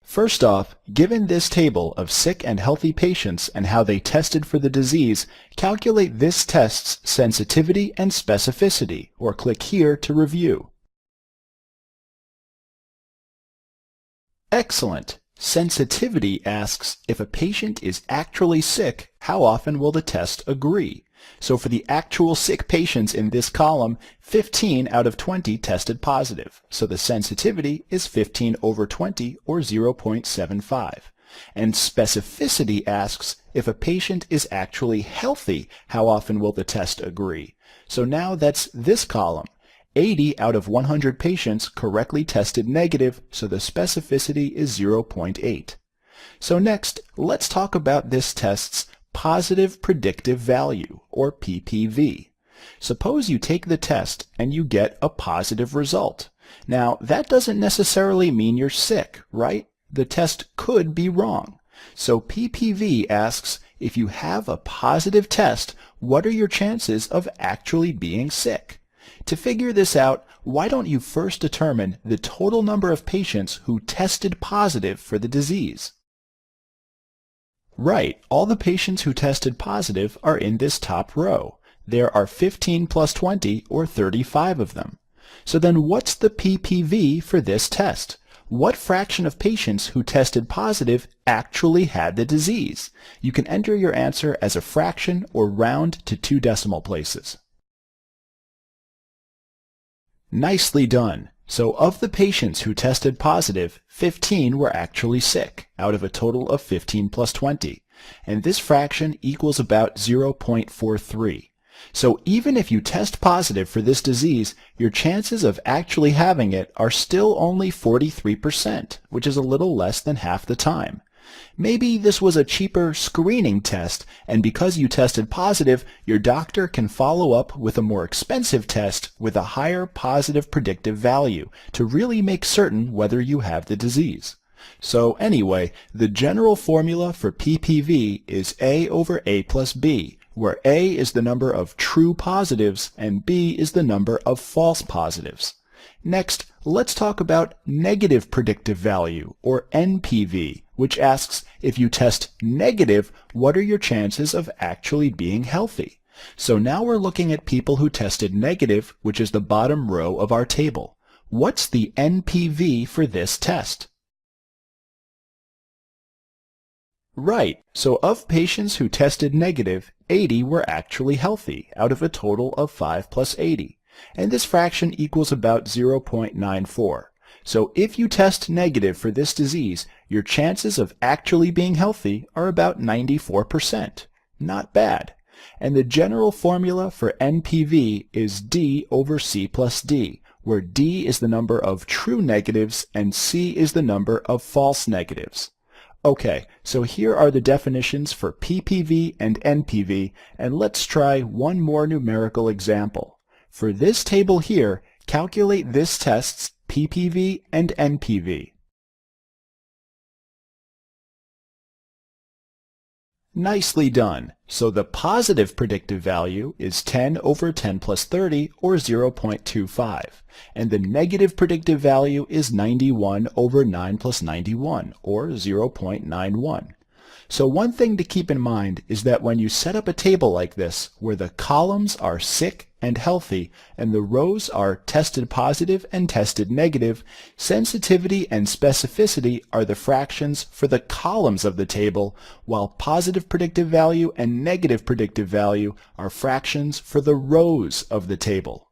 First off, given this table of sick and healthy patients and how they tested for the disease, calculate this test's sensitivity and specificity, or click here to review. Excellent! Sensitivity asks if a patient is actually sick, how often will the test agree? So for the actual sick patients in this column, 15 out of 20 tested positive. So the sensitivity is 15 over 20, or 0.75. And specificity asks if a patient is actually healthy, how often will the test agree? So now that's this column. 80 out of 100 patients correctly tested negative, so the specificity is 0.8. So next, let's talk about this test's positive predictive value, or PPV. Suppose you take the test and you get a positive result. Now, that doesn't necessarily mean you're sick, right? The test could be wrong. So PPV asks, if you have a positive test, what are your chances of actually being sick? To figure this out, why don't you first determine the total number of patients who tested positive for the disease? Right, all the patients who tested positive are in this top row. There are 15 plus 20, or 35 of them. So then what's the PPV for this test? What fraction of patients who tested positive actually had the disease? You can enter your answer as a fraction or round to 2 decimal places. Nicely done. So of the patients who tested positive, 15 were actually sick, out of a total of 15 plus 20. And this fraction equals about 0.43. So even if you test positive for this disease, your chances of actually having it are still only 43%, which is a little less than half the time. Maybe this was a cheaper screening test, and because you tested positive, your doctor can follow up with a more expensive test with a higher positive predictive value to really make certain whether you have the disease. So anyway, the general formula for PPV is A over A plus B, where A is the number of true positives and B is the number of false positives. Next, let's talk about negative predictive value, or NPV, which asks if you test negative, what are your chances of actually being healthy? So now we're looking at people who tested negative, which is the bottom row of our table. What's the NPV for this test? Right, so of patients who tested negative, 80 were actually healthy, out of a total of 5 plus 80. And this fraction equals about 0.94. So if you test negative for this disease, your chances of actually being healthy are about 94%. Not bad. And the general formula for NPV is D over C plus D, where D is the number of true negatives and C is the number of false negatives. Okay, so here are the definitions for PPV and NPV, and let's try one more numerical example. For this table here, calculate this test's PPV and NPV. Nicely done. So the positive predictive value is 10 over 10 plus 30, or 0.25. And the negative predictive value is 91 over 9 plus 91, or 0.91. So one thing to keep in mind is that when you set up a table like this, where the columns are sick and healthy, and the rows are tested positive and tested negative, sensitivity and specificity are the fractions for the columns of the table, while positive predictive value and negative predictive value are fractions for the rows of the table.